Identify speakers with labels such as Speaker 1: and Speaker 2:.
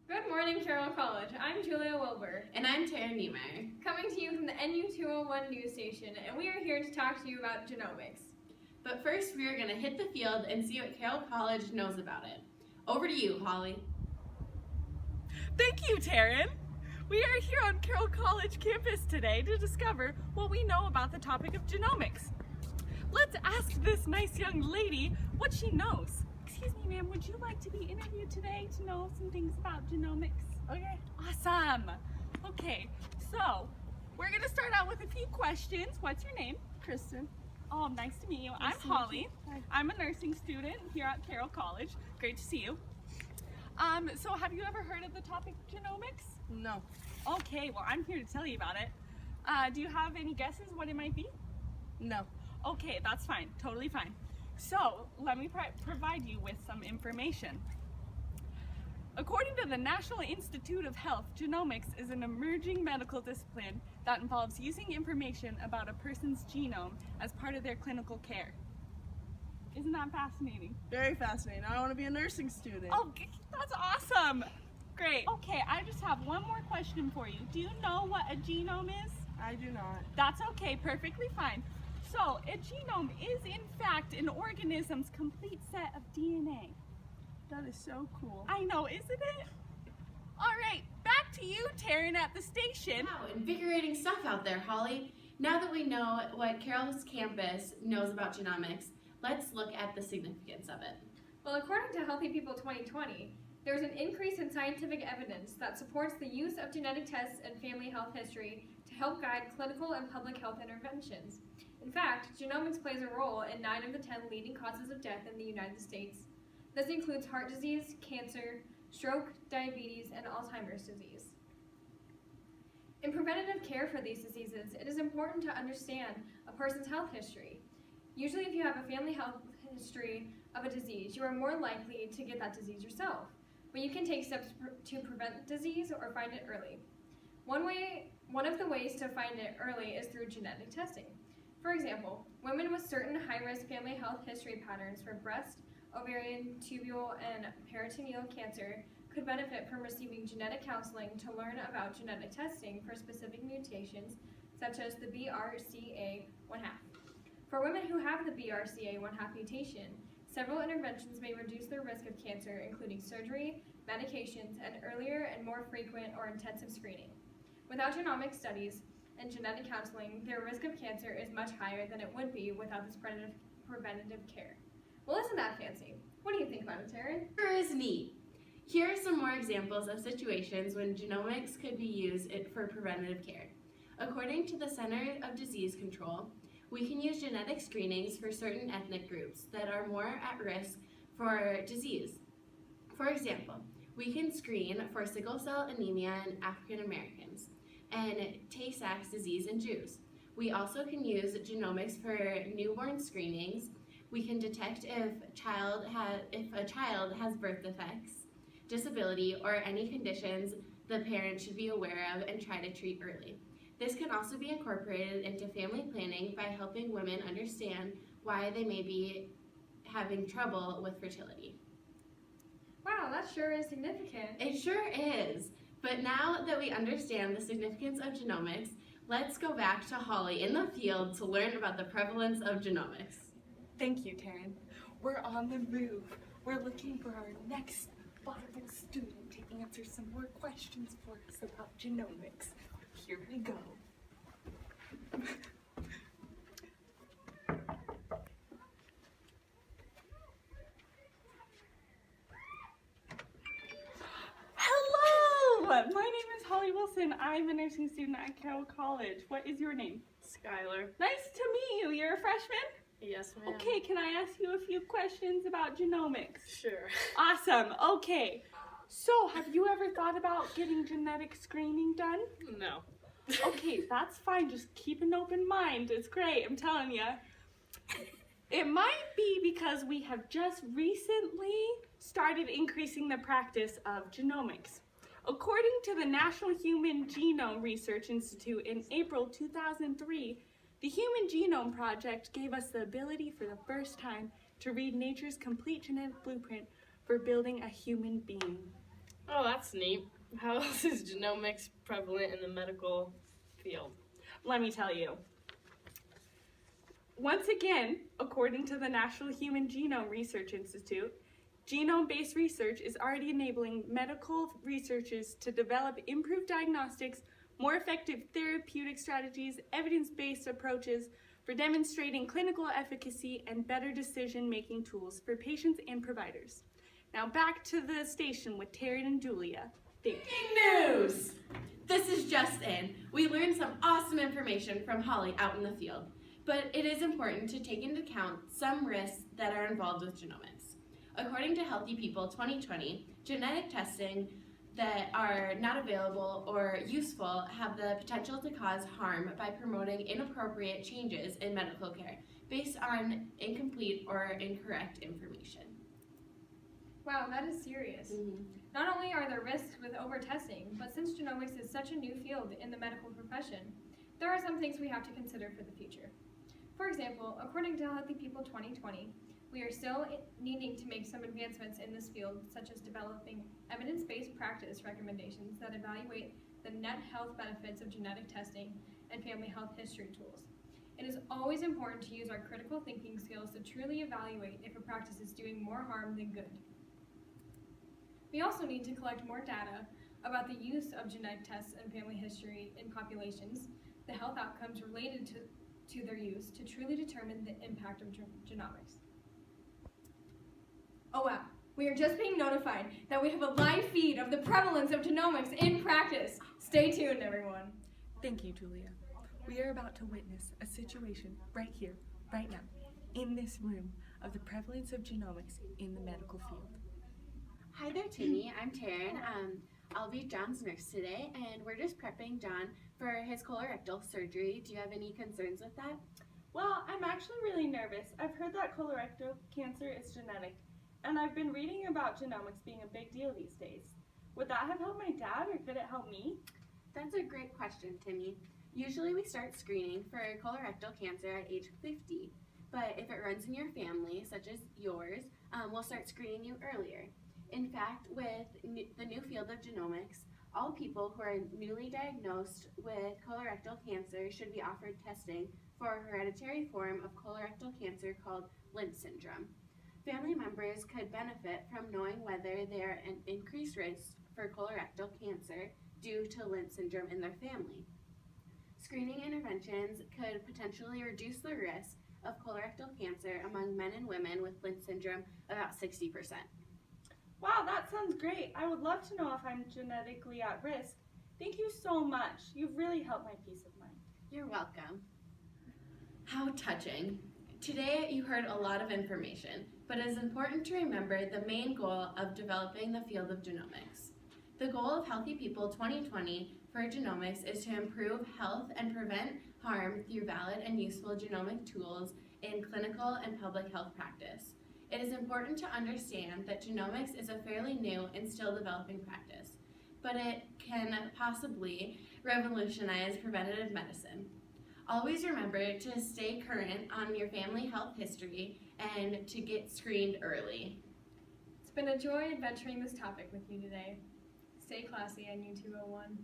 Speaker 1: Good morning, Carroll College. I'm Julia Wilbur.
Speaker 2: And I'm Tara Niemeyer.
Speaker 1: Coming to you from the NU201 news station, and we are here to talk to you about genomics.
Speaker 2: But first, we are going to hit the field and see what Carroll College knows about it. Over to you, Holly.
Speaker 3: Thank you, Taryn. We are here on Carroll College campus today to discover what we know about the topic of genomics. Let's ask this nice young lady what she knows. Excuse me, ma'am, would you like to be interviewed today to know some things about genomics? Okay, awesome. Okay, so we're gonna start out with a few questions. What's your name?
Speaker 4: Kristen.
Speaker 3: Oh, nice to meet you.
Speaker 4: Nice
Speaker 3: I'm
Speaker 4: to meet
Speaker 3: Holly.
Speaker 4: you. Hi.
Speaker 3: I'm a nursing student here at Carroll College. Great to see you. So have you ever heard of the topic genomics?
Speaker 4: No.
Speaker 3: Okay, well, I'm here to tell you about it. Do you have any guesses what it might be?
Speaker 4: No.
Speaker 3: Okay, that's fine. Totally fine. So, let me provide you with some information. According to the National Institute of Health, genomics is an emerging medical discipline that involves using information about a person's genome as part of their clinical care. Isn't that fascinating?
Speaker 4: Very fascinating. I want to be a nursing student.
Speaker 3: Oh, that's awesome! Great. Okay, I just have one more question for you. Do you know what a genome is?
Speaker 4: I do not.
Speaker 3: That's okay, perfectly fine. So, a genome is in fact an organism's complete set of DNA.
Speaker 4: That is so cool.
Speaker 3: I know, isn't it? All right, back to you, Taryn, at the station.
Speaker 2: Wow, invigorating stuff out there, Holly. Now that we know what Carroll's campus knows about genomics, let's look at the significance of it.
Speaker 1: Well, according to Healthy People 2020, there's an increase in scientific evidence that supports the use of genetic tests and family health history to help guide clinical and public health interventions. In fact, genomics plays a role in 9 of the 10 leading causes of death in the United States. This includes heart disease, cancer, stroke, diabetes, and Alzheimer's disease. In preventative care for these diseases, it is important to understand a person's health history. Usually, if you have a family health history of a disease, you are more likely to get that disease yourself. But you can take steps to prevent disease or find it early. One of the ways to find it early is through genetic testing. For example, women with certain high-risk family health history patterns for breast, ovarian, tubal, and peritoneal cancer could benefit from receiving genetic counseling to learn about genetic testing for specific mutations, such as the BRCA1/2. For women who have the BRCA1/2 mutation, several interventions may reduce their risk of cancer, including surgery, medications, and earlier and more frequent or intensive screening. Without genomic studies and genetic counseling, their risk of cancer is much higher than it would be without this preventative care. Well, isn't that fancy? What do you think about it, Taryn?
Speaker 2: Sure is neat. Here are some more examples of situations when genomics could be used for preventative care. According to the Center of Disease Control, we can use genetic screenings for certain ethnic groups that are more at risk for disease. For example, we can screen for sickle cell anemia in African Americans and Tay-Sachs disease in Jews. We also can use genomics for newborn screenings. We can detect if a child has birth defects, disability, or any conditions the parent should be aware of and try to treat early. This can also be incorporated into family planning by helping women understand why they may be having trouble with fertility.
Speaker 1: Wow, that sure is significant.
Speaker 2: It sure is. But now that we understand the significance of genomics, let's go back to Holly in the field to learn about the prevalence of genomics.
Speaker 3: Thank you, Taryn. We're on the move. We're looking for our next wonderful student to answer some more questions for us about genomics. Here we go. Hello! My name is Holly Wilson. I'm a nursing student at Carroll College. What is your name?
Speaker 4: Skylar.
Speaker 3: Nice to meet you. You're a freshman?
Speaker 4: Yes, ma'am.
Speaker 3: Okay, can I ask you a few questions about genomics?
Speaker 4: Sure.
Speaker 3: Awesome. Okay. So, have you ever thought about getting genetic screening done?
Speaker 4: No.
Speaker 3: Okay, that's fine. Just keep an open mind. It's great, I'm telling you. It might be because we have just recently started increasing the practice of genomics. According to the National Human Genome Research Institute in April 2003, the Human Genome Project gave us the ability for the first time to read nature's complete genetic blueprint for building a human being.
Speaker 4: Oh, that's neat. How else is genomics prevalent in the medical field?
Speaker 3: Let me tell you. Once again, according to the National Human Genome Research Institute, genome-based research is already enabling medical researchers to develop improved diagnostics, more effective therapeutic strategies, evidence-based approaches for demonstrating clinical efficacy, and better decision-making tools for patients and providers. Now back to the station with Taryn and Julia.
Speaker 2: Breaking news! This is just in. We learned some awesome information from Holly out in the field, but it is important to take into account some risks that are involved with genomics. According to Healthy People 2020, genetic testing that are not available or useful have the potential to cause harm by promoting inappropriate changes in medical care based on incomplete or incorrect information.
Speaker 1: Wow, that is serious. Not only are there risks with over-testing, but since genomics is such a new field in the medical profession, there are some things we have to consider for the future. For example, according to Healthy People 2020, we are still needing to make some advancements in this field, such as developing evidence-based practice recommendations that evaluate the net health benefits of genetic testing and family health history tools. It is always important to use our critical thinking skills to truly evaluate if a practice is doing more harm than good. We also need to collect more data about the use of genetic tests and family history in populations, the health outcomes related to their use, to truly determine the impact of genomics. Oh wow, we are just being notified that we have a live feed of the prevalence of genomics in practice. Stay tuned, everyone.
Speaker 5: Thank you, Julia. We are about to witness a situation right here, right now, in this room, of the prevalence of genomics in the medical field.
Speaker 2: Hi there, Timmy. I'm Taryn. I'll be John's nurse today, and we're just prepping John for his colorectal surgery. Do you have any concerns with that?
Speaker 3: Well, I'm actually really nervous. I've heard that colorectal cancer is genetic, and I've been reading about genomics being a big deal these days. Would that have helped my dad, or could it help me?
Speaker 2: That's a great question, Timmy. Usually we start screening for colorectal cancer at age 50, but if it runs in your family, such as yours, we'll start screening you earlier. In fact, with the new field of genomics, all people who are newly diagnosed with colorectal cancer should be offered testing for a hereditary form of colorectal cancer called Lynch syndrome. Family members could benefit from knowing whether they are at increased risk for colorectal cancer due to Lynch syndrome in their family. Screening interventions could potentially reduce the risk of colorectal cancer among men and women with Lynch syndrome about 60%.
Speaker 3: Wow, that sounds great. I would love to know if I'm genetically at risk. Thank you so much. You've really helped my peace of mind.
Speaker 2: You're welcome. How touching. Today you heard a lot of information, but it is important to remember the main goal of developing the field of genomics. The goal of Healthy People 2020 for genomics is to improve health and prevent harm through valid and useful genomic tools in clinical and public health practice. It is important to understand that genomics is a fairly new and still developing practice, but it can possibly revolutionize preventative medicine. Always remember to stay current on your family health history and to get screened early.
Speaker 1: It's been a joy adventuring this topic with you today. Stay classy, NU201.